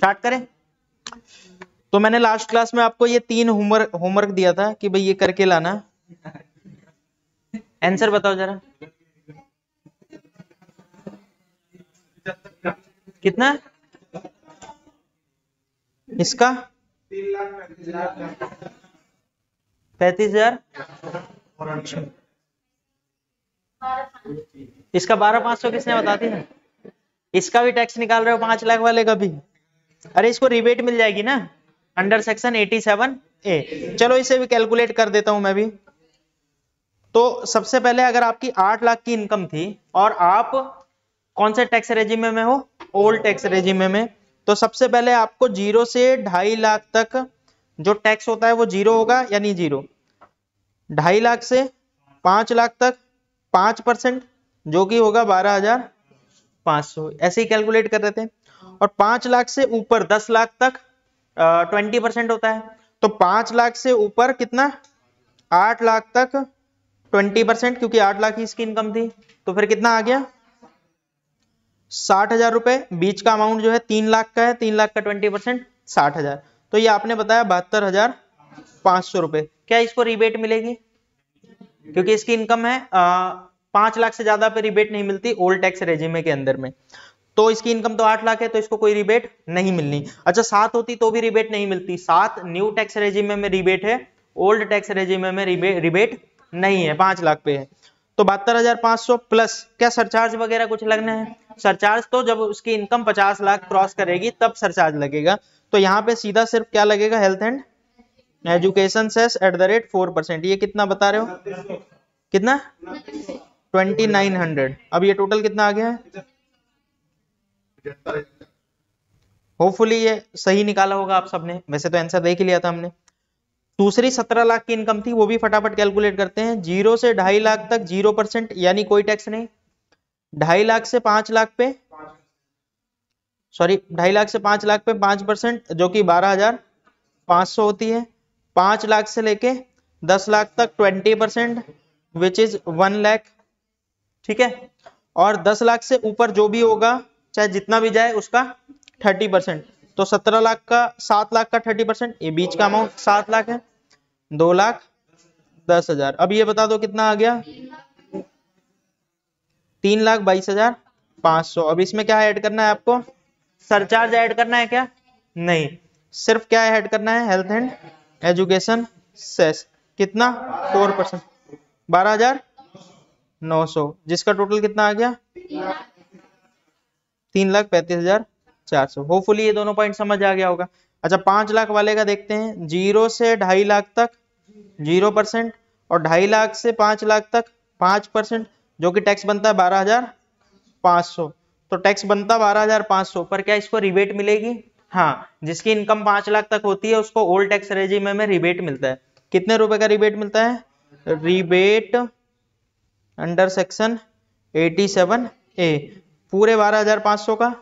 Start करें। तो मैंने लास्ट क्लास में आपको ये 3 होमवर्क दिया था कि भाई ये करके लाना। आंसर बताओ जरा, कितना इसका? 35,000। इसका 12,500 किसने बता दिया? इसका भी टैक्स निकाल रहे हो 5 लाख वाले का भी? अरे इसको रिबेट मिल जाएगी ना अंडर सेक्शन 87A। चलो इसे भी कैलकुलेट कर देता हूं मैं भी। तो सबसे पहले अगर आपकी 8 लाख की इनकम थी और आप कौन से टैक्स रेजिमे में हो? ओल्ड टैक्स रेजिमे में। तो सबसे पहले आपको 0 से 2.5 लाख तक जो टैक्स होता है वो 0 होगा या नहीं? 0। 2.5 लाख से 5 लाख तक 5% जो कि होगा 12,500, ऐसे ही कैलकुलेट कर रहे थे। और 5 लाख से ऊपर 10 लाख तक 20% होता है। तो 5 लाख से ऊपर कितना? 8 लाख तक 20%, क्योंकि 8 लाख की इसकी इनकम थी। तो फिर कितना आ गया? 60,000 रुपए। बीच का अमाउंट जो है 3 लाख का है, 3 लाख का 20% 60,000। तो ये आपने बताया 72,500 रुपए। क्या इसको रिबेट मिलेगी? क्योंकि इसकी इनकम है 5 लाख से ज्यादा पे रिबेट नहीं मिलती ओल्ड टैक्स रेजिमे के अंदर में। तो इसकी इनकम तो 8 लाख है, तो इसको कोई रिबेट नहीं मिलनी। अच्छा 7 होती तो भी रिबेट नहीं मिलती। 7 न्यू टैक्स रेजिमे में रिबेट है, ओल्ड टैक्स रेजिमे में रिबेट नहीं है, 5 लाख पे है। तो 72,500 प्लस क्या सरचार्ज वगैरह कुछ लगना है? सरचार्ज तो जब उसकी इनकम 50 लाख क्रॉस करेगी तब सरचार्ज लगेगा। तो यहाँ पे सीधा सिर्फ क्या लगेगा? Health and education cess @ 4%। ये कितना बता रहे हो? कितना? 2900। अब ये टोटल कितना आ गया है? होपफुली ये सही निकाला होगा आप सबने, वैसे तो आंसर देख ही लिया था हमने। दूसरी 17 लाख की इनकम थी, वो भी फटाफट कैलकुलेट करते हैं। 0 से 2.5 लाख तक 0% यानी कोई टैक्स नहीं। 2.5 लाख से 5 लाख पे, सॉरी 2.5 लाख से 5 लाख पे 5% जो कि 12,500 होती है। 5 लाख से लेके 10 लाख तक 20% विच इज 1 लाख, ठीक है। और 10 लाख से ऊपर जो भी होगा चाहे जितना भी जाए उसका 30%। तो 17 लाख का 7 लाख का 30%, ये बीच का अमाउंट 7 लाख है, 2,10,000। अब ये बता दो कितना आ गया? 3,22,500। अब इसमें क्या ऐड करना है आपको? सरचार्ज ऐड करना है क्या? नहीं, सिर्फ क्या ऐड करना है? Health and education cess. कितना? 4%, 12,900, जिसका टोटल कितना आ गया? 3,35,400। होपफुली ये दोनों पॉइंट समझ आ गया होगा। अच्छा 5 लाख वाले का देखते हैं। 0 से 2.5 लाख तक 0% और 2.5 लाख से 5 लाख तक 5%, जो कि टैक्स बनता है 12,500। तो टैक्स बनता 12,500 पर क्या इसको रिबेट मिलेगी? हाँ, जिसकी इनकम 5 लाख तक होती है उसको ओल्ड टैक्स रेजिमे में रिबेट मिलता है। कितने रुपए का रिबेट मिलता है? रिबेट अंडर सेक्शन 87A पूरे 12,500 का,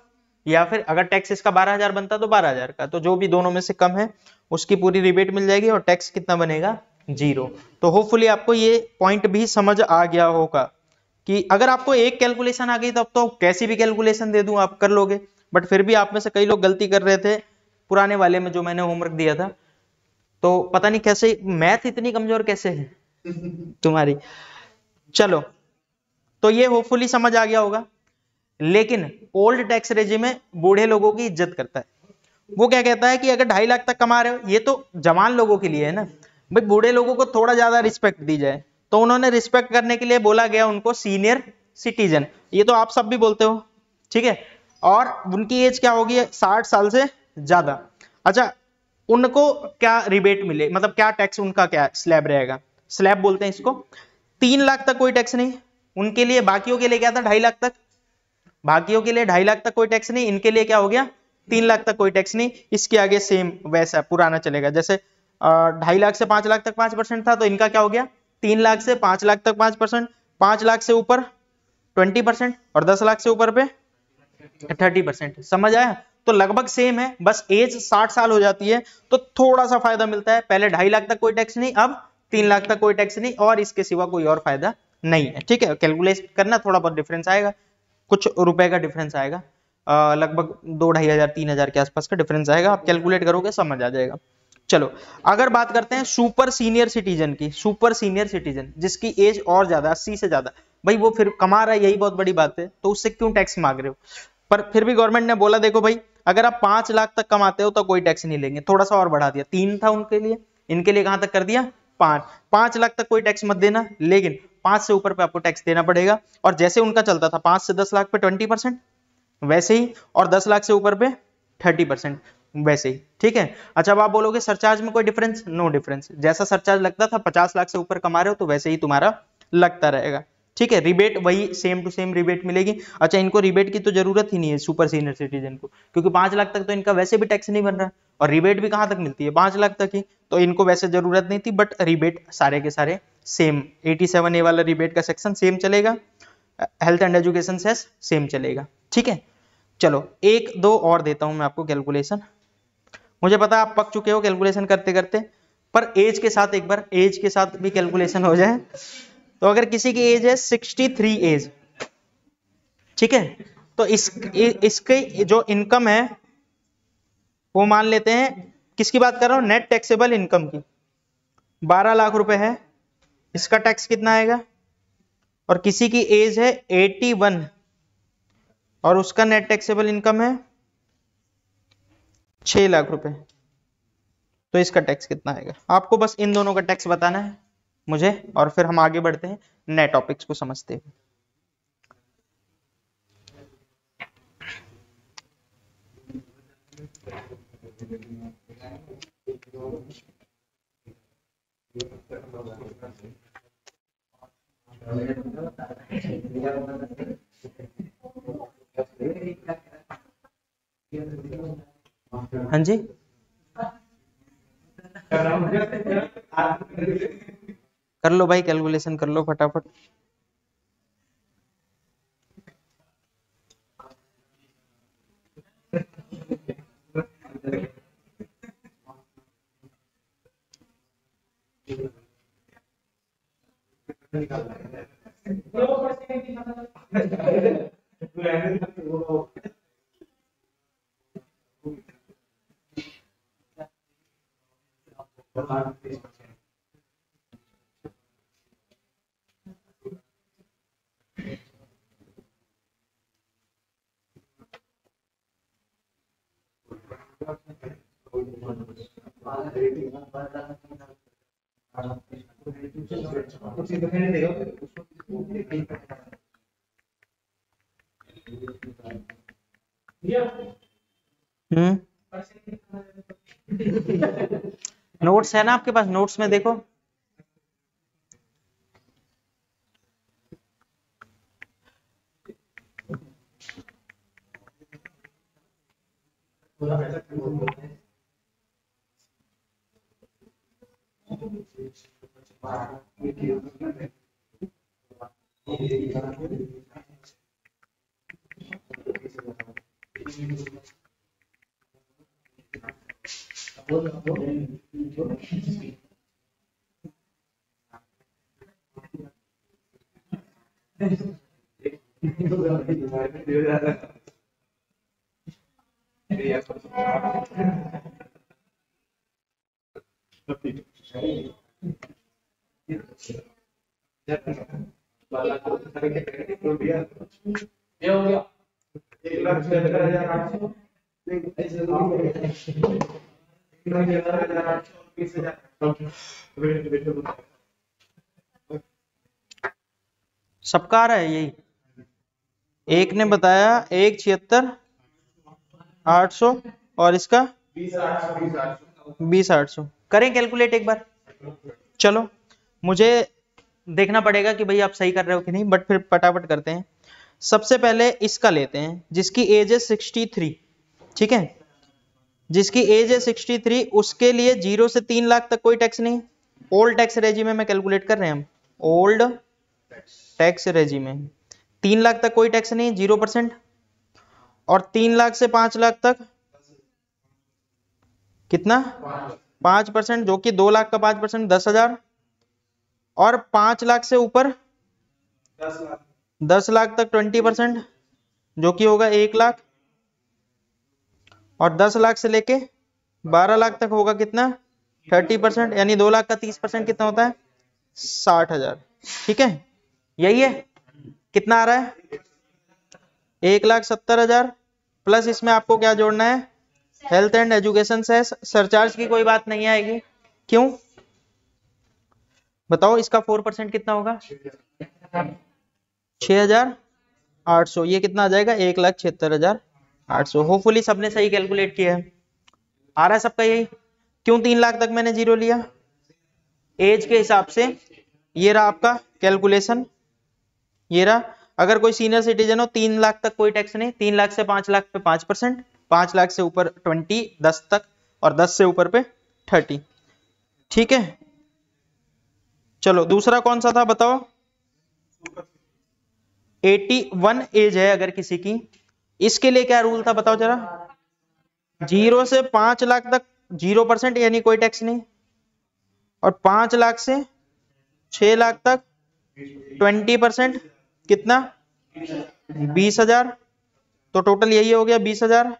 या फिर अगर टैक्स इसका 12,000 बनता तो 12,000 का, तो जो भी दोनों में से कम है उसकी पूरी रिबेट मिल जाएगी और टैक्स कितना बनेगा? 0। तो होपफुली आपको ये पॉइंट भी समझ आ गया होगा कि अगर आपको एक कैलकुलेशन आ गई तब तो कैसी भी कैलकुलेशन दे दूं आप कर लोगे। बट फिर भी आप में से कई लोग गलती कर रहे थे पुराने वाले में जो मैंने होमवर्क दिया था। तो पता नहीं कैसे मैथ इतनी कमजोर कैसे है तुम्हारी। चलो, तो ये होपफुली समझ आ गया होगा। लेकिन ओल्ड टैक्स रेजिमे बूढ़े लोगों की इज्जत करता है। वो क्या कहता है कि अगर 2.5 लाख तक कमा रहे हो, ये तो जवान लोगों के लिए है ना भाई, बूढ़े लोगों को थोड़ा ज्यादा रिस्पेक्ट दी जाए। तो उन्होंने रिस्पेक्ट करने के लिए बोला गया उनको सीनियर सिटीजन। ये तो आप सब भी बोलते हो, ठीक है। और उनकी एज क्या होगी? 60 साल से ज्यादा। अच्छा, उनको क्या रिबेट मिले, मतलब क्या टैक्स उनका क्या स्लैब रहेगा? स्लैब बोलते हैं इसको। 3 लाख तक कोई टैक्स नहीं उनके लिए। बाकियों के लिए क्या था? 2.5 लाख तक। बाकियों के लिए 2.5 लाख तक कोई टैक्स नहीं, इनके लिए क्या हो गया? 3 लाख तक कोई टैक्स नहीं। इसके आगे सेम वैसा पुराना चलेगा, जैसे 2.5 लाख से 5 लाख तक 5% था, तो इनका क्या हो गया? 3 लाख से 5 लाख तक 5%, 5 लाख से ऊपर 20% और 10 लाख से ऊपर पे 30%। समझ आया? तो लगभग सेम है, बस एज 60 साल हो जाती है तो थोड़ा सा फायदा मिलता है। पहले 2.5 लाख तक कोई टैक्स नहीं, अब 3 लाख तक कोई टैक्स नहीं, और इसके सिवा कोई और फायदा नहीं है। ठीक है, कैलकुलेट करना, थोड़ा बहुत डिफरेंस आएगा, कुछ रुपए का डिफरेंस आएगा। लगभग 2-2,500-3,000 के आसपास का डिफरेंस आएगा। आप कैलकुलेट करोगे समझ आ जाएगा। चलो अगर बात करते हैं सुपर सीनियर सिटीजन की, सुपर सीनियर सिटीजन जिसकी एज और ज्यादा 80 से ज्यादा, भाई वो फिर कमा रहा है, यही बहुत बड़ी बात है, तो उससे क्यों टैक्स मांग रहे हो? पर फिर भी गवर्नमेंट ने बोला देखो भाई अगर आप 5 लाख तक कमाते हो तो कोई टैक्स नहीं लेंगे, थोड़ा सा और बढ़ा दिया, 3 था उनके लिए, इनके लिए कहां तक कर दिया 5। 5 लाख तक कोई टैक्स मत देना, लेकिन 5 से ऊपर पे आपको टैक्स देना पड़ेगा। और जैसे उनका चलता था 5 से 10 लाख पे 20%, वैसे ही, और 10 लाख से ऊपर पे 30% वैसे ही, ठीक है। अच्छा अब आप बोलोगे सरचार्ज में कोई डिफरेंस? नो डिफरेंस, जैसा सरचार्ज लगता था 50 लाख से ऊपर कमा रहे हो तो वैसे ही तुम्हारा लगता रहेगा, ठीक है। रिबेट वही सेम टू सेम रिबेट मिलेगी। अच्छा इनको रिबेट की तो जरूरत ही नहीं है सुपर सीनियर सिटीजन को, क्योंकि 5 लाख तक तो इनका वैसे भी टैक्स नहीं बन रहा, और रिबेट भी कहां तक मिलती है 5 लाख तक ही, तो इनको वैसे जरूरत नहीं थी। बट रिबेट सारे के सारे सेम, 87A वाला रिबेट का सेक्शन सेम चलेगा, health and education cess same चलेगा, ठीक है। चलो एक दो और देता हूं मैं आपको कैलकुलेशन, मुझे पता है आप पक चुके हो कैलकुलेशन करते करते, पर एज के साथ एक बार एज के साथ भी कैलकुलेशन हो जाए। तो अगर किसी की एज है 63 एज, ठीक है, तो इसके जो इनकम है वो मान लेते हैं, किसकी बात कर रहा हूं, नेट टैक्सेबल इनकम की, 12 लाख रुपए है, इसका टैक्स कितना आएगा? और किसी की एज है 81 और उसका नेट टैक्सेबल इनकम है 6 लाख रुपए, तो इसका टैक्स कितना आएगा? आपको बस इन दोनों का टैक्स बताना है मुझे, और फिर हम आगे बढ़ते हैं नए टॉपिक्स को समझते हैं। हाँ जी कर लो भाई, कैलकुलेशन कर लो फटाफट। नोट्स है ना आपके पास? नोट्स में देखो, सबका आ रहा है यही? एक ने बताया 1,76,800 और इसका 20,800। करें कैलकुलेट एक बार? चलो मुझे देखना पड़ेगा कि भाई आप सही कर रहे हो कि नहीं, बट फिर फटाफट करते हैं। सबसे पहले इसका लेते हैं जिसकी एज है 63, ठीक है, जिसकी एज है 63, उसके लिए 0 से 3 लाख तक कोई टैक्स नहीं। ओल्ड टैक्स रेजिमे में कैलकुलेट कर रहे हैं हम, ओल्ड टैक्स रेजिमे, 3 लाख तक कोई टैक्स नहीं, 0%। और 3 लाख से 5 लाख तक कितना? 5%, जो कि 2 लाख का 5% 10,000। और 5 लाख से ऊपर 10 लाख तक 20%, जो कि होगा 1 लाख। और 10 लाख से लेके 12 लाख तक होगा कितना 30%, यानी 2 लाख का 30% कितना होता है 60,000। ठीक है, यही है। कितना आ रहा है 1,70,000 प्लस इसमें आपको क्या जोड़ना है हेल्थ एंड एजुकेशन से सरचार्ज की कोई बात नहीं आएगी। क्यों बताओ, इसका 4% कितना होगा 6,800, ये कितना आ जाएगा 1,76,800। होपफुली सबने सही कैलकुलेट किया है, आ रहा है सबका यही। क्यों 3 लाख तक मैंने जीरो लिया, एज के हिसाब से ये रहा आपका कैलकुलेशन, ये रहा। अगर कोई सीनियर सिटीजन हो 3 लाख तक कोई टैक्स नहीं, 3 लाख से 5 लाख पे 5%, 5 लाख से ऊपर 20, 10 तक, और 10 से ऊपर पे 30। ठीक है, चलो दूसरा कौन सा था बताओ। 81 एज है अगर किसी की, इसके लिए क्या रूल था बताओ जरा। 0 से 5 लाख तक 0% यानी कोई टैक्स नहीं, और 5 लाख से 6 लाख तक 20%, कितना 20,000। तो टोटल यही हो गया 20,000,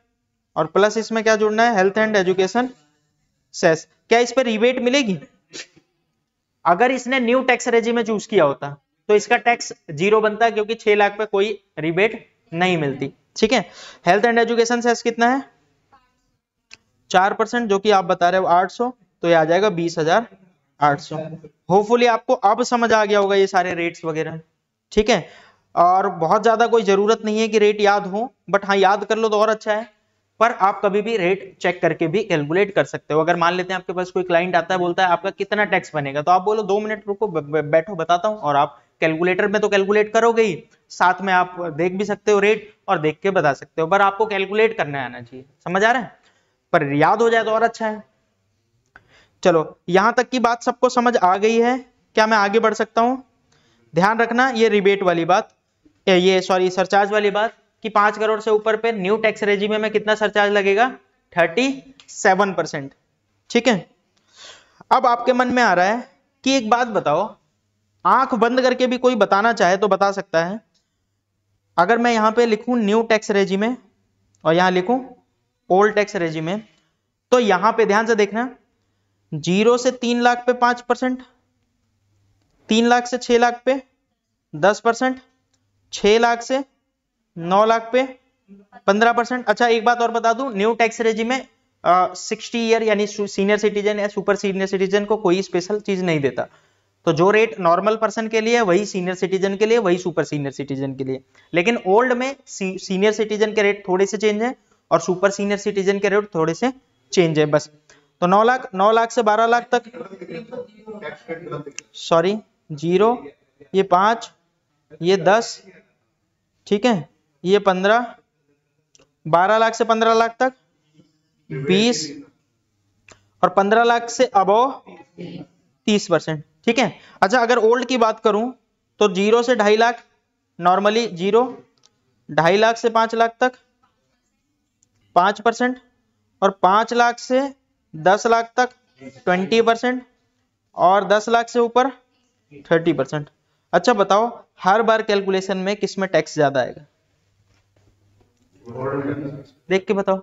और प्लस इसमें क्या जोड़ना है हेल्थ एंड एजुकेशन सेस। क्या इस पर रिबेट मिलेगी? अगर इसने न्यू टैक्स रेजिम में चूज किया होता तो इसका टैक्स 0 बनता है, क्योंकि 6 लाख पे कोई रिबेट नहीं मिलती। ठीक है, हेल्थ एंड एजुकेशन सेस कितना है 4%, जो कि आप बता रहे हो 800, तो ये आ जाएगा 20,800। होपफुली आपको अब समझ आ गया होगा ये सारे रेट्स वगैरह। ठीक है, और बहुत ज्यादा कोई जरूरत नहीं है कि रेट याद हो, बट हाँ याद कर लो तो और अच्छा है। पर आप कभी भी रेट चेक करके भी कैलकुलेट कर सकते हो। अगर मान लेते हैं आपके पास कोई क्लाइंट आता है, बोलता है आपका कितना टैक्स बनेगा, तो आप बोलो 2 मिनट रुको बैठो बताता हूँ, और आप कैलकुलेटर में तो कैलकुलेट करोगे ही, साथ में आप देख भी सकते हो रेट और देख के बता सकते हो, पर आपको कैलकुलेट करना आना चाहिए। समझ आ रहा है? पर याद हो जाए तो और अच्छा है। चलो यहां तक की बात सबको समझ आ गई है, क्या मैं आगे बढ़ सकता हूं? ध्यान रखना ये रिबेट वाली बात, ये सॉरी सरचार्ज वाली बात, कि 5 करोड़ से ऊपर पे न्यू टैक्स रेजिम में कितना सरचार्ज लगेगा 37%। ठीक है, अब आपके मन में आ रहा है कि एक बात बताओ, आंख बंद करके भी कोई बताना चाहे तो बता सकता है। अगर मैं यहां पे लिखूं न्यू टैक्स रेजिम में और यहां लिखूं ओल्ड टैक्स रेजिम में, तो यहां पे ध्यान से देखना, 0 से 3 लाख पे 5%, 3 लाख से 6 लाख पे 10%, 6 लाख से 9 लाख पे 15%। अच्छा एक बात और बता दूं, न्यू टैक्स रेजिम में 60 ईयर यानी सीनियर सिटीजन या सुपर सीनियर सिटीजन को कोई स्पेशल चीज नहीं देता। तो जो रेट नॉर्मल पर्सन के लिए वही सीनियर सिटीजन के लिए, वही सुपर सीनियर सिटीजन के लिए। लेकिन ओल्ड में सीनियर सिटीजन के रेट थोड़े से चेंज है और सुपर सीनियर सिटीजन के रेट थोड़े से चेंज है बस। तो 9 लाख से 12 लाख तक, सॉरी 0, ये 5, ये 10, ठीक है, ये 15, 12 लाख से 15 लाख तक 20, और 15 लाख से अबव 30%। ठीक है, अच्छा अगर ओल्ड की बात करूं तो 0 से 2.5 लाख नॉर्मली 0, 2.5 लाख से 5 लाख तक 5%, और 5 लाख से 10 लाख तक 20%, और 10 लाख से ऊपर 30%। अच्छा बताओ हर बार कैलकुलेशन में किस में टैक्स ज्यादा आएगा, देख के बताओ।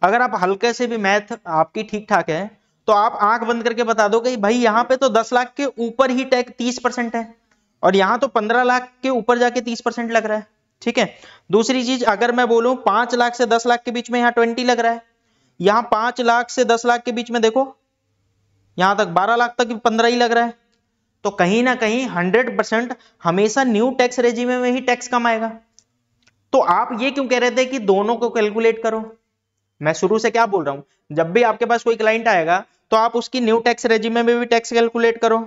अगर आप हल्के से भी मैथ आपकी ठीक ठाक है तो आप आंख बंद करके बता दो कि भाई यहाँ पे तो 10 लाख के ऊपर ही टैक्स 30% है, और यहाँ तो 15 लाख के ऊपर जाके 30% लग रहा है। ठीक है, दूसरी चीज अगर मैं बोलूं 5 लाख से 10 लाख के बीच में यहाँ 20 लग रहा है, यहाँ 5 लाख से 10 लाख के बीच में देखो यहां तक 12 लाख तक 15 ही लग रहा है। तो कहीं ना कहीं 100% हमेशा न्यू टैक्स रेजिम में ही टैक्स कम आएगा। तो आप ये क्यों कह रहे थे कि दोनों को कैलकुलेट करो? मैं शुरू से क्या बोल रहा हूं, जब भी आपके पास कोई क्लाइंट आएगा तो आप उसकी न्यू टैक्स रेजिम में भी टैक्स कैलकुलेट करो।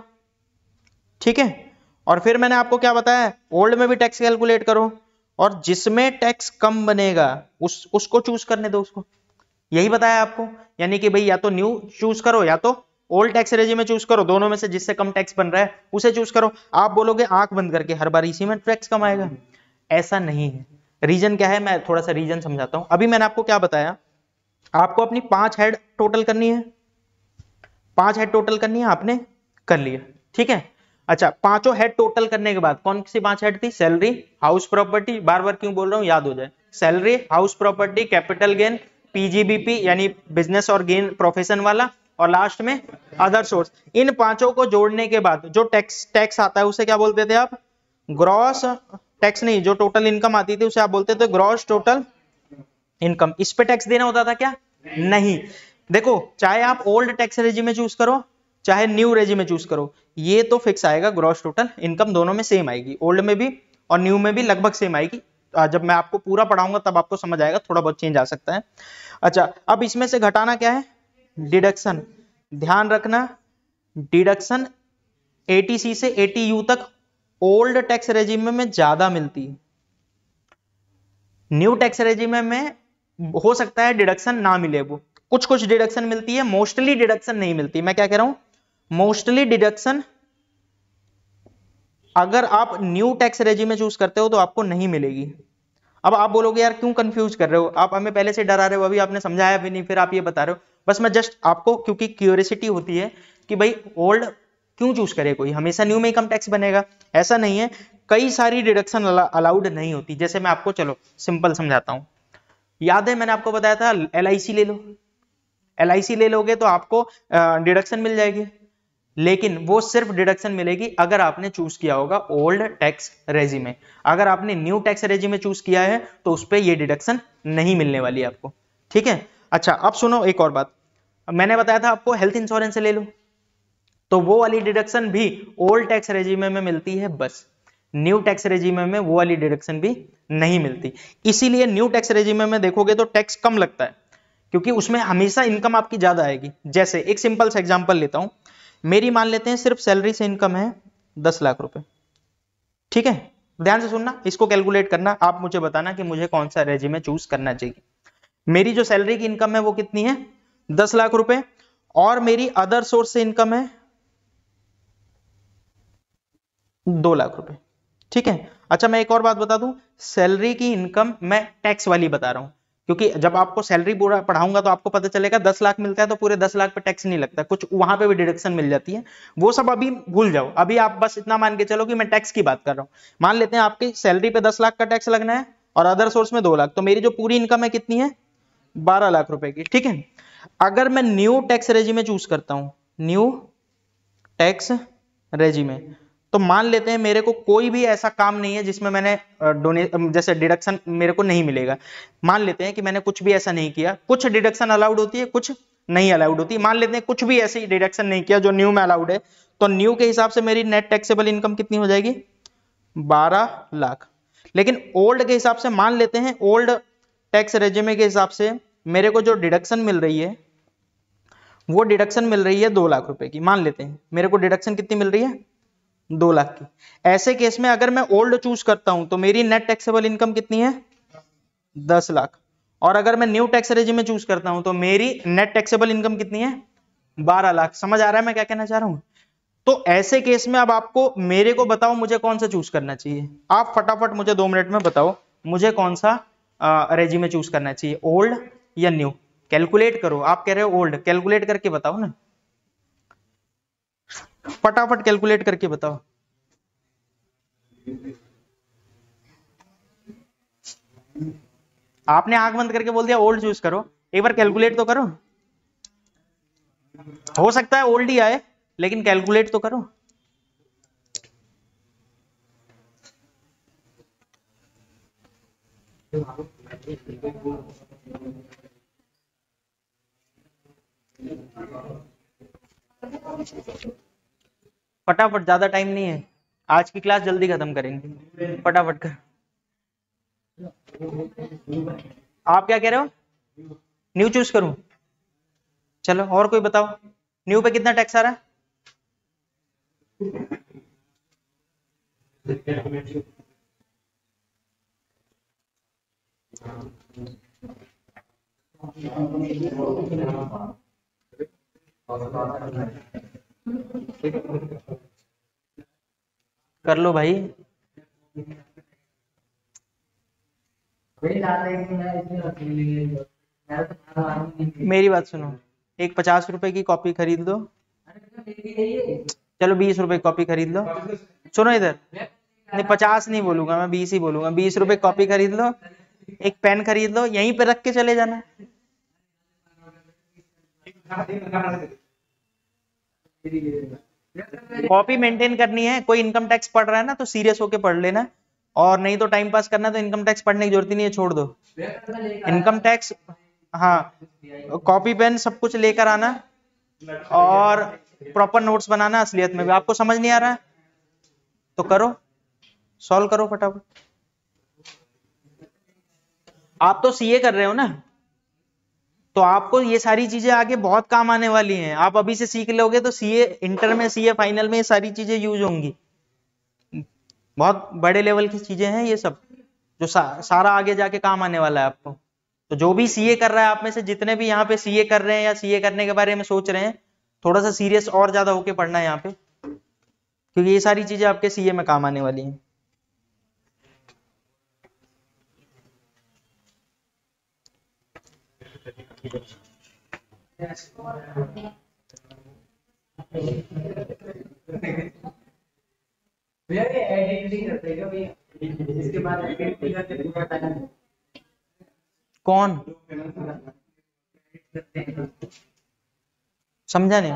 ठीक है, और फिर मैंने आपको क्या बताया, ओल्ड में भी टैक्स कैलकुलेट करो, और जिसमें टैक्स कम बनेगा उसको चूज करने दो उसको। यही बताया आपको, यानी कि भाई या तो न्यू चूज करो या तो ओल्ड टैक्स रेजिम में चूज करो, दोनों में से जिससे कम टैक्स बन रहा है उसे चूज करो। आप बोलोगे आंख बंद करके हर बार इसी में टैक्स कम आएगा, ऐसा नहीं है। रीजन क्या है, मैं थोड़ा सा रीजन समझाता हूं। अभी मैंने आपको क्या बताया, आपको अपनी 5 हेड टोटल करनी है, 5 हेड टोटल करनी है, आपने कर लिया। ठीक है, अच्छा पांचों हेड टोटल करने के बाद कौन सी 5 हेड थी, सैलरी, हाउस प्रॉपर्टी, बार बार क्यों बोल रहा हूं याद हो जाए, salary, house property, capital gain, PGBP यानी बिजनेस और गेन प्रोफेशन वाला, और लास्ट में अदर सोर्स। इन पांचों को जोड़ने के बाद जो टैक्स आता है उसे क्या बोलते थे आप? ग्रॉस टैक्स नहीं, जो टोटल इनकम आती थी उसे आप बोलते थे ग्रॉस टोटल इनकम। इस पे टैक्स देना होता था क्या? नहीं। देखो, चाहे आप ओल्ड टैक्स रेजिम में चूज करो चाहे न्यू रेजिम में चूज करो, ये तो फिक्स आएगा, ग्रॉस टोटल इनकम दोनों में सेम आएगी, ओल्ड में भी और न्यू में भी लगभग सेम आएगी। जब मैं आपको पूरा पढ़ाऊंगा तब आपको समझ आएगा, थोड़ा बहुत चेंज आ सकता है। अच्छा, अब इसमें से घटाना क्या है? डिडक्शन। ध्यान रखना, डिडक्शन 80C से 80U तक ओल्ड टैक्स रेजिम में ज्यादा मिलती है। न्यू टैक्स रेजिम में हो सकता है डिडक्शन ना मिले, वो कुछ कुछ डिडक्शन मिलती है, मोस्टली डिडक्शन नहीं मिलती। मैं क्या कह रहा हूं? मोस्टली डिडक्शन अगर आप न्यू टैक्स रेजिम में चूज करते हो तो आपको नहीं मिलेगी। अब आप बोलोगे यार क्यों कंफ्यूज कर रहे हो, आप हमें पहले से डरा रहे हो, अभी आपने समझाया भी नहीं, फिर आप ये बता रहे हो। बस मैं जस्ट आपको, क्योंकि क्यूरियोसिटी होती है कि भाई ओल्ड क्यों चूज करे कोई, हमेशा न्यू में इनकम टैक्स बनेगा, ऐसा नहीं है। कई सारी डिडक्शन अलाउड नहीं होती। जैसे मैं आपको चलो सिंपल समझाता हूं। याद है मैंने आपको बताया था LIC ले लो, LIC ले लोगे तो आपको डिडक्शन मिल जाएगी, लेकिन वो सिर्फ डिडक्शन मिलेगी अगर आपने चूज किया होगा ओल्ड टैक्स रेजिम में। अगर आपने न्यू टैक्स रेजिम में चूज किया है तो उस पर ये डिडक्शन नहीं मिलने वाली है आपको, ठीक है। अच्छा, अब सुनो एक और बात, मैंने बताया था आपको हेल्थ इंश्योरेंस ले लो, तो वो वाली डिडक्शन भी ओल्ड टैक्स रेजिम में मिलती है, बस न्यू टैक्स रेजिम में वो वाली डिडक्शन भी नहीं मिलती। इसीलिए न्यू टैक्स रेजिम में देखोगे तो टैक्स कम लगता है, क्योंकि उसमें हमेशा इनकम आपकी ज्यादा आएगी। जैसे एक सिंपल सा एग्जांपल लेता हूं, मेरी मान लेते हैं सिर्फ सैलरी से इनकम है 10 लाख रुपए, ठीक है। ध्यान से सुनना, इसको कैलकुलेट करना, आप मुझे बताना कि मुझे कौन सा रेजिम चूज करना चाहिए। मेरी जो सैलरी की इनकम है वो कितनी है? 10 लाख रुपए, और मेरी अदर सोर्स से इनकम है 2 लाख रुपए, ठीक है। अच्छा, मैं एक और बात बता दूं, सैलरी की इनकम मैं टैक्स वाली बता रहा हूं, क्योंकि जब आपको सैलरी पूरा पढ़ाऊंगा तो आपको पता चलेगा 10 लाख मिलता है तो पूरे 10 लाख पे टैक्स नहीं लगता, कुछ वहां पे भी डिडक्शन मिल जाती है। वो सब अभी भूल जाओ, अभी आप बस इतना मान के चलो कि मैं टैक्स की बात कर रहा हूं। मान लेते हैं आपकी सैलरी पे 10 लाख का टैक्स लगना है और अदर सोर्स में 2 लाख, तो मेरी जो पूरी इनकम है कितनी है? 12 लाख रुपए की, ठीक है। अगर मैं न्यू टैक्स रेजिम में चूज करता हूं, न्यू टैक्स रेजिम में, तो मान लेते हैं मेरे को कोई भी ऐसा काम नहीं है जिसमें मैंने जैसे डिडक्शन मेरे को नहीं मिलेगा। मान लेते हैं कि मैंने कुछ भी ऐसा नहीं किया, कुछ डिडक्शन अलाउड होती है कुछ नहीं अलाउड होती, मान लेते हैं कुछ भी ऐसी डिडक्शन नहीं किया जो न्यू में अलाउड है, तो न्यू के हिसाब से मेरी नेट टैक्सेबल इनकम कितनी हो जाएगी? 12 लाख। लेकिन ओल्ड के हिसाब से मान लेते हैं, ओल्ड टैक्स रेजिमे के हिसाब से मेरे को जो डिडक्शन मिल रही है वो डिडक्शन मिल रही है 2 लाख रुपए की। मान लेते हैं मेरे को डिडक्शन कितनी मिल रही है? 2 लाख की। ऐसे केस में अगर मैं ओल्ड चूज करता हूं तो मेरी नेट टैक्सेबल इनकम कितनी है? 10 लाख। और अगर मैं न्यू टैक्स रेजिम में चूज करता हूं तो मेरी नेट टैक्सेबल इनकम कितनी है? 12 लाख। समझ आ रहा है मैं क्या कहना चाह रहा हूं? तो ऐसे केस में अब आपको मेरे को बताओ मुझे कौन सा चूज करना चाहिए। आप फटाफट मुझे 2 मिनट में बताओ मुझे कौन सा रेजिम में चूज करना चाहिए, ओल्ड या न्यू। कैलकुलेट करो, आप कह रहे हो ओल्ड, कैलकुलेट करके बताओ ना, फटाफट कैलकुलेट करके बताओ। आपने आंख बंद करके बोल दिया ओल्ड चूज करो, एक बार कैलकुलेट तो करो। हो सकता है ओल्ड ही आए लेकिन कैलकुलेट तो करो। फटाफट, ज्यादा टाइम नहीं है, आज की क्लास जल्दी खत्म करेंगे, फटाफट कर। आप क्या कह रहे हो? न्यू चूज करूं? चलो और कोई बताओ, न्यू पे कितना टैक्स आ रहा है? कर लो भाई। मेरी बात सुनो, एक 50 रुपए की कॉपी खरीद लो, चलो 20 रुपए की कॉपी खरीद लो। सुनो इधर, नहीं 50 नहीं बोलूंगा मैं, 20 ही बोलूंगा। 20 रुपए कॉपी खरीद लो, एक पेन खरीद लो, यहीं पे रख के चले जाना। कॉपी मेंटेन करनी है, कोई इनकम टैक्स पढ़ रहा है ना तो सीरियस होके पढ़ लेना, और नहीं तो टाइम पास करना तो इनकम टैक्स पढ़ने की जरूरत ही नहीं है, छोड़ दो इनकम टैक्स। हाँ, कॉपी पेन सब कुछ लेकर आना और प्रॉपर नोट्स बनाना। असलियत में भी आपको समझ नहीं आ रहा है तो करो, सॉल्व करो फटाफट। आप तो सीए कर रहे हो ना, तो आपको ये सारी चीजें आगे बहुत काम आने वाली हैं। आप अभी से सीख लोगे तो सीए इंटर में, सीए फाइनल में ये सारी चीजें यूज होंगी। बहुत बड़े लेवल की चीजें हैं ये सब, जो सारा आगे जाके काम आने वाला है आपको। तो जो भी सीए कर रहा है, आप में से जितने भी यहाँ पे सीए कर रहे हैं या सीए करने के बारे में सोच रहे हैं, थोड़ा सा सीरियस और ज्यादा होके पढ़ना है यहाँ पे, क्योंकि ये सारी चीजें आपके सीए में काम आने वाली हैं। कौन समझा नहीं?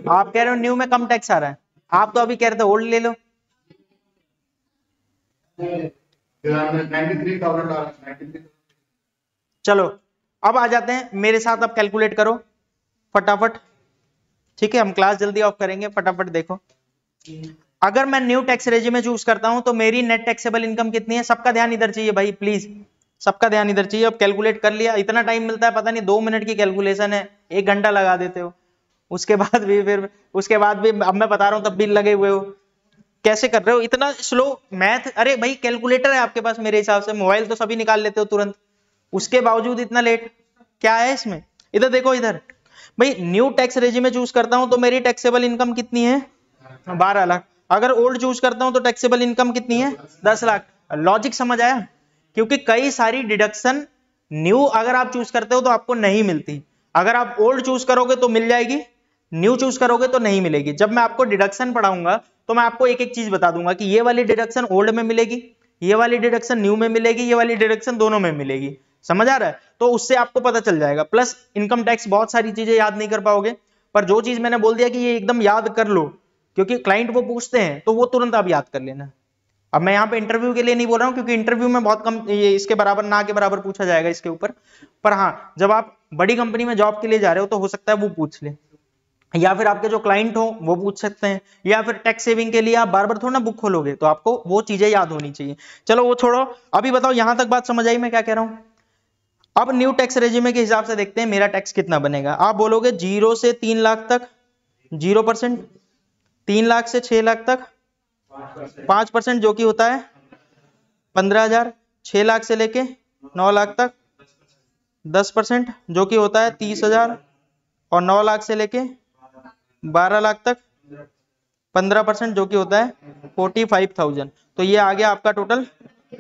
आप कह रहे हो न्यू में कम टैक्स आ रहा है, आप तो अभी कह रहे थे ओल्ड ले लो। 93,000। चलो अब आ जाते हैं मेरे साथ, अब कैलकुलेट करो फटाफट, ठीक है? हम क्लास जल्दी ऑफ करेंगे, फटाफट देखो। अगर मैं न्यू टैक्स रेजिम चूज करता हूं तो मेरी नेट टैक्सेबल इनकम कितनी है? सबका ध्यान इधर चाहिए भाई, प्लीज सबका ध्यान इधर चाहिए। अब कैलकुलेट कर लिया, इतना टाइम मिलता है पता नहीं, 2 मिनट की कैलकुलेशन है, 1 घंटा लगा देते हो। उसके बाद भी अब मैं बता रहा हूं तब भी लगे हुए हो। कैसे कर रहे हो इतना स्लो मैथ? अरे भाई कैलकुलेटर है आपके पास, मेरे हिसाब से मोबाइल तो सभी निकाल लेते हो तुरंत, उसके बावजूद इतना लेट क्या है इसमें? इधर देखो, इधर भाई न्यू टैक्स रेजिम चूज करता हूं तो मेरी टैक्सेबल इनकम कितनी है? 12 लाख। अगर ओल्ड चूज करता हूं तो टैक्सेबल इनकम कितनी है? 10 लाख। लॉजिक समझ आया? क्योंकि कई सारी डिडक्शन न्यू अगर आप चूज करते हो तो आपको नहीं मिलती, अगर आप ओल्ड चूज करोगे तो मिल जाएगी, न्यू चूज करोगे तो नहीं मिलेगी। जब मैं आपको डिडक्शन पढ़ाऊंगा तो मैं आपको एक एक चीज बता दूंगा कि ये वाली डिडक्शन ओल्ड में मिलेगी, ये वाली डिडक्शन न्यू में मिलेगी, ये वाली डिडक्शन दोनों में मिलेगी। समझ आ रहा है? तो उससे आपको पता चल जाएगा। प्लस इनकम टैक्स बहुत सारी चीजें याद नहीं कर पाओगे, पर जो चीज मैंने बोल दिया कि ये एकदम याद कर लो, क्योंकि क्लाइंट वो पूछते हैं तो वो तुरंत आप याद कर लेना। अब मैं यहाँ पे इंटरव्यू के लिए नहीं बोल रहा हूँ, क्योंकि इंटरव्यू में बहुत कम ये इसके बराबर ना के बराबर पूछा जाएगा इसके ऊपर, पर हाँ जब आप बड़ी कंपनी में जॉब के लिए जा रहे हो तो हो सकता है वो पूछ ले, या फिर आपके जो क्लाइंट हो वो पूछ सकते हैं, या फिर टैक्स सेविंग के लिए आप बार बार थोड़ा ना बुक खोलोगे, तो आपको वो चीजें याद होनी चाहिए। चलो वो छोड़ो, अभी बताओ यहां तक बात समझ आई मैं क्या कह रहा हूं? अब न्यू टैक्स रेजिमे के हिसाब से देखते हैं मेरा टैक्स कितना बनेगा। आप बोलोगे 0 से 3 लाख तक 0%, 3 लाख से 6 लाख तक 5%, जो कि होता है 15,000, 6 लाख से लेके 9 लाख तक 10%, जो कि होता है 30,000, और 9 लाख से लेके 12 लाख तक 15%, जो कि होता है 45,000। तो ये आ गया आपका टोटल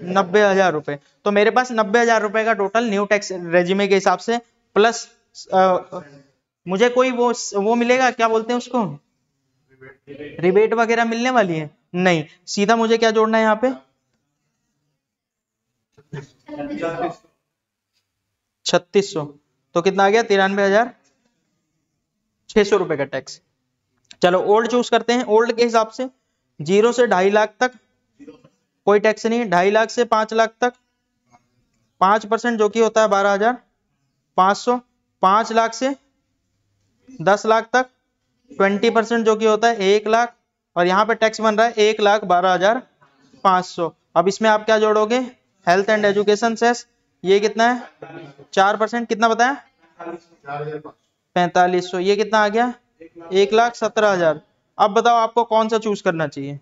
90,000 रुपए। तो मेरे पास 90,000 रुपए का टोटल न्यू टैक्स रेजिमे के हिसाब से, प्लस मुझे कोई वो मिलेगा, क्या बोलते हैं उसको, रिबेट वगैरह मिलने वाली है? नहीं, सीधा मुझे क्या जोड़ना है यहाँ पे? 3600। तो कितना आ गया? 93,600 रुपए का टैक्स। चलो ओल्ड चूज करते हैं। ओल्ड के हिसाब से 0 से 2.5 लाख तक कोई टैक्स नहीं, 2.5 लाख से 5 लाख तक 5%, जो कि होता है 12,500, 5 लाख से 10 लाख तक 20%, जो कि होता है 1 लाख, और यहाँ पे टैक्स बन रहा है 1,12,500। अब इसमें आप क्या जोड़ोगे? हेल्थ एंड एजुकेशन सेस, ये कितना है? 4%, कितना बताया? 4500। ये कितना आ गया? 1,17,000। अब बताओ आपको कौन सा चूज करना चाहिए?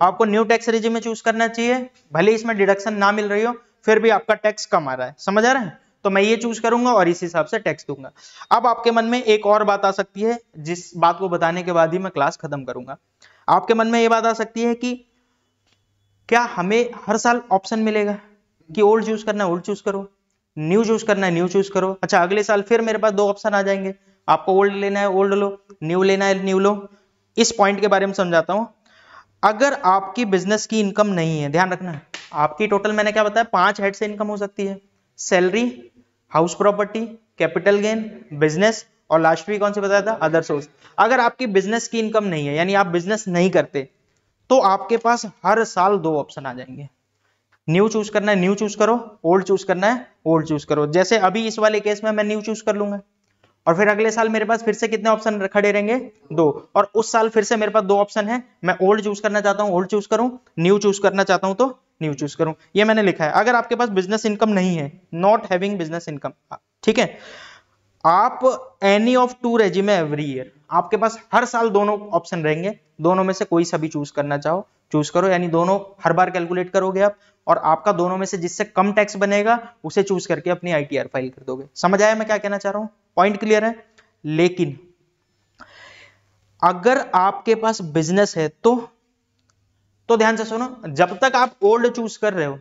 आपको न्यू टैक्स रेजिम में चूज करना चाहिए, भले इसमें डिडक्शन ना मिल रही हो फिर भी आपका टैक्स कम आ रहा है। समझ आ रहा है? तो मैं ये चूज करूंगा और इस हिसाब से टैक्स दूंगा। अब आपके मन में एक और बात आ सकती है, जिस बात को बताने के बाद ही मैं क्लास खत्म करूंगा। आपके मन में ये बात आ सकती है कि क्या हमें हर साल ऑप्शन मिलेगा कि ओल्ड चूज करना है ओल्ड चूज करो, न्यू चूज करना है न्यू चूज करो, अच्छा अगले साल फिर मेरे पास 2 ऑप्शन आ जाएंगे, आपको ओल्ड लेना है ओल्ड लो, न्यू लेना है न्यू लो। इस पॉइंट के बारे में समझाता हूं। अगर आपकी बिजनेस की इनकम नहीं है, ध्यान रखना, आपकी टोटल मैंने क्या बताया, 5 हेड से इनकम हो सकती है, salary, house property, capital gain, business, और लास्ट वीक कौन से बताया था, अदर सोर्स। अगर आपकी बिजनेस की इनकम नहीं है, यानी आप बिजनेस नहीं करते, तो आपके पास हर साल 2 ऑप्शन आ जाएंगे। न्यू चूज करना है न्यू चूज करो, ओल्ड चूज करना है ओल्ड चूज करो। जैसे अभी इस वाले केस में मैं न्यू चूज कर लूंगा, और फिर अगले साल मेरे पास फिर से कितने ऑप्शन खड़े रहेंगे, 2, और उस साल फिर से मेरे पास 2 ऑप्शन है, मैं ओल्ड चूज करना चाहता हूं ओल्ड चूज करूं, न्यू चूज करना चाहता हूं तो न्यू चूज करूं। ये मैंने लिखा है। अगर आपके पास बिजनेस इनकम नहीं है, नॉट हैविंग बिजनेस इनकम, ठीक है, आप एनी ऑफ 2 रेजिमे एवरी ईयर, आपके पास हर साल दोनों ऑप्शन रहेंगे, दोनों में से कोई सा भी चूज करना चाहो चूज करो, यानी दोनों हर बार कैलकुलेट करोगे आप, और आपका दोनों में से जिससे कम टैक्स बनेगा उसे चूज करके अपनी आईटीआर फाइल कर दोगे। समझ आया मैं क्या कहना चाह रहा हूं, पॉइंट क्लियर है। लेकिन अगर आपके पास बिजनेस है तो ध्यान से सुनो, जब तक आप ओल्ड चूज कर रहे हो,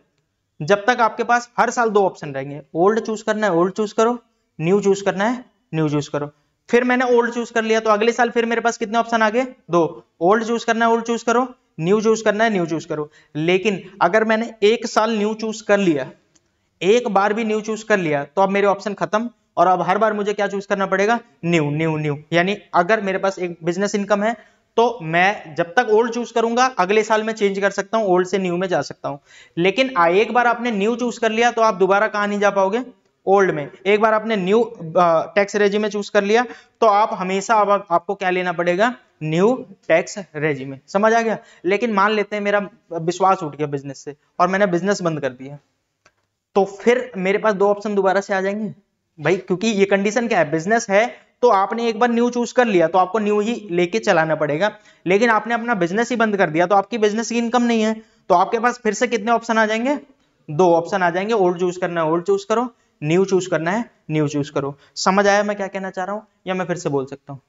जब तक आपके पास हर साल 2 ऑप्शन रहेंगे, ओल्ड चूज करना है ओल्ड चूज करो, न्यू चूज करना है न्यू चूज करो। फिर मैंने ओल्ड चूज कर लिया, तो अगले साल फिर मेरे पास कितने ऑप्शन आ गए, 2, ओल्ड चूज करना है ओल्ड चूज करो, न्यू चूज करना है न्यू चूज करो। लेकिन अगर मैंने 1 साल न्यू चूज कर लिया, एक बार भी न्यू चूज कर लिया, तो अब मेरे ऑप्शन खत्म, और अब हर बार मुझे क्या चूज करना पड़ेगा, न्यू न्यू न्यू। यानी अगर मेरे पास एक बिजनेस इनकम है, तो मैं जब तक ओल्ड चूज करूंगा, अगले साल में चेंज कर सकता हूं, ओल्ड से न्यू में जा सकता हूं। लेकिन एक बार आपने न्यू चूज कर लिया, तो आप दोबारा कहां नहीं जा पाओगे, ओल्ड में। एक बार आपने न्यू टैक्स रेजिमे चूज कर लिया, तो आप हमेशा अब आपको क्या लेना पड़ेगा, न्यू टैक्स रेजिमे। समझ आ गया। लेकिन मान लेते हैं मेरा विश्वास उठ गया बिजनेस से, और मैंने बिजनेस बंद कर दिया, तो फिर मेरे पास 2 ऑप्शन दोबारा से आ जाएंगे भाई, क्योंकि ये कंडीशन क्या है, बिजनेस है तो आपने एक बार न्यू चूज कर लिया, तो आपको न्यू ही लेके चलाना पड़ेगा। लेकिन आपने अपना बिजनेस ही बंद कर दिया, तो आपकी बिजनेस की इनकम नहीं है, तो आपके पास फिर से कितने ऑप्शन आ जाएंगे, 2 ऑप्शन आ जाएंगे, ओल्ड चूज करना है ओल्ड चूज करो, न्यू चूज करना है न्यू चूज करो। समझ आया मैं क्या कहना चाह रहा हूं, या मैं फिर से बोल सकता हूं,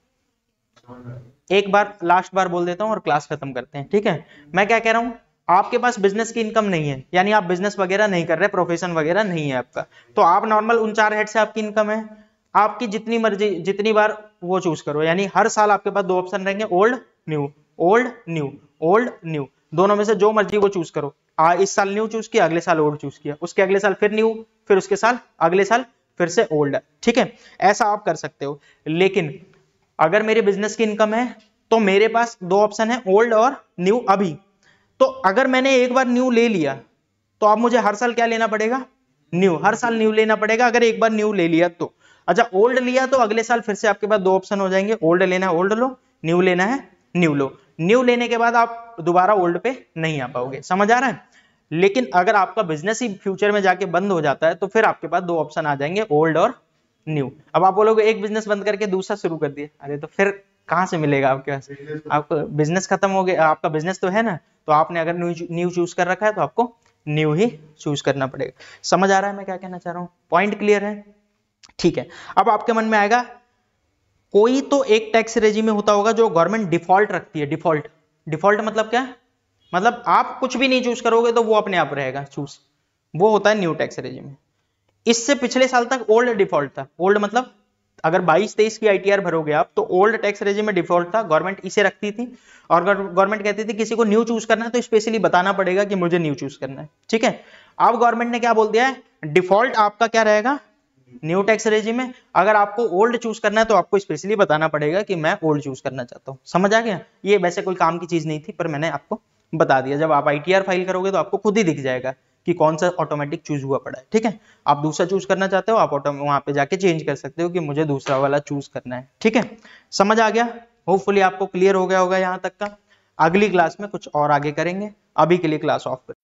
एक बार लास्ट बार बोल देता हूं और क्लास खत्म करते हैं, ठीक है। मैं क्या कह रहा हूं, आपके पास बिजनेस की इनकम नहीं है, यानी आप बिजनेस वगैरह नहीं कर रहे, प्रोफेशन वगैरह नहीं है आपका, तो आप नॉर्मल उन 4 हेड से आपकी इनकम है, आपकी जितनी मर्जी जितनी बार वो चूज करो, यानी हर साल आपके पास 2 ऑप्शन रहेंगे, old new old new old new, दोनों में से जो मर्जी वो चूज करो। इस साल न्यू चूज किया, अगले साल ओल्ड चूज किया, उसके अगले साल फिर न्यू, फिर उसके साल अगले साल फिर से ओल्ड, ठीक है, ऐसा आप कर सकते हो। लेकिन अगर मेरे बिजनेस की इनकम है, तो मेरे पास 2 ऑप्शन है, ओल्ड और न्यू अभी। तो अगर मैंने एक बार न्यू ले लिया, तो अब मुझे हर साल क्या लेना पड़ेगा, न्यू, हर साल न्यू लेना पड़ेगा, अगर एक बार न्यू ले लिया तो। अच्छा, ओल्ड लिया तो अगले साल फिर से आपके पास 2 ऑप्शन हो जाएंगे, ओल्ड लेना है ओल्ड लो, न्यू लेना है न्यू लो। न्यू लेने के बाद आप दोबारा ओल्ड पे नहीं आ पाओगे। समझ आ रहा है। लेकिन अगर आपका बिजनेस ही फ्यूचर में जाके बंद हो जाता है, तो फिर आपके पास 2 ऑप्शन आ जाएंगे, ओल्ड और न्यू। अब आप बोलोगे एक बिजनेस बंद करके दूसरा शुरू कर दिया, अरे तो फिर कहां से मिलेगा आपके पास, आपको बिजनेस खत्म हो गया, आपका बिजनेस तो है ना, तो आपने अगर न्यू चूज कर रखा है, तो आपको न्यू ही चूज करना पड़ेगा। समझ आ रहा है मैं क्या कहना चाह रहा हूं, पॉइंट क्लियर है, ठीक है। अब आपके मन में आएगा, कोई तो एक टैक्स रेजिमे होता होगा जो गवर्नमेंट डिफॉल्ट रखती है, डिफॉल्ट, डिफॉल्ट मतलब क्या, मतलब आप कुछ भी नहीं चूज करोगे तो वो अपने आप रहेगा चूज, वो होता है न्यू टैक्स रेजिमे। इससे पिछले साल तक ओल्ड डिफॉल्ट था, ओल्ड मतलब अगर 22-23 की आईटीआर भरोगे आप, तो ओल्ड टैक्स रेजिम में डिफॉल्ट था, गवर्नमेंट इसे रखती थी, और गवर्नमेंट कहती थी किसी को न्यू चूज करना है तो स्पेशली बताना पड़ेगा कि मुझे न्यू चूज करना है, ठीक है। अब गवर्नमेंट ने क्या बोल दिया है, डिफॉल्ट आपका क्या रहेगा, न्यू टैक्स रेजिम में। अगर आपको ओल्ड चूज करना है तो आपको स्पेशली बताना पड़ेगा कि मैं ओल्ड चूज करना चाहता हूं। समझ आ गया। ये वैसे कोई काम की चीज नहीं थी, पर मैंने आपको बता दिया। जब आप आईटीआर फाइल करोगे तो आपको खुद ही दिख जाएगा कि कौन सा ऑटोमेटिक चूज हुआ पड़ा है, ठीक है। आप दूसरा चूज करना चाहते हो, आप वहां पे जाके चेंज कर सकते हो कि मुझे दूसरा वाला चूज करना है, ठीक है। समझ आ गया। होपफुली आपको क्लियर हो गया होगा यहाँ तक का। अगली क्लास में कुछ और आगे करेंगे, अभी के लिए क्लास ऑफ करें।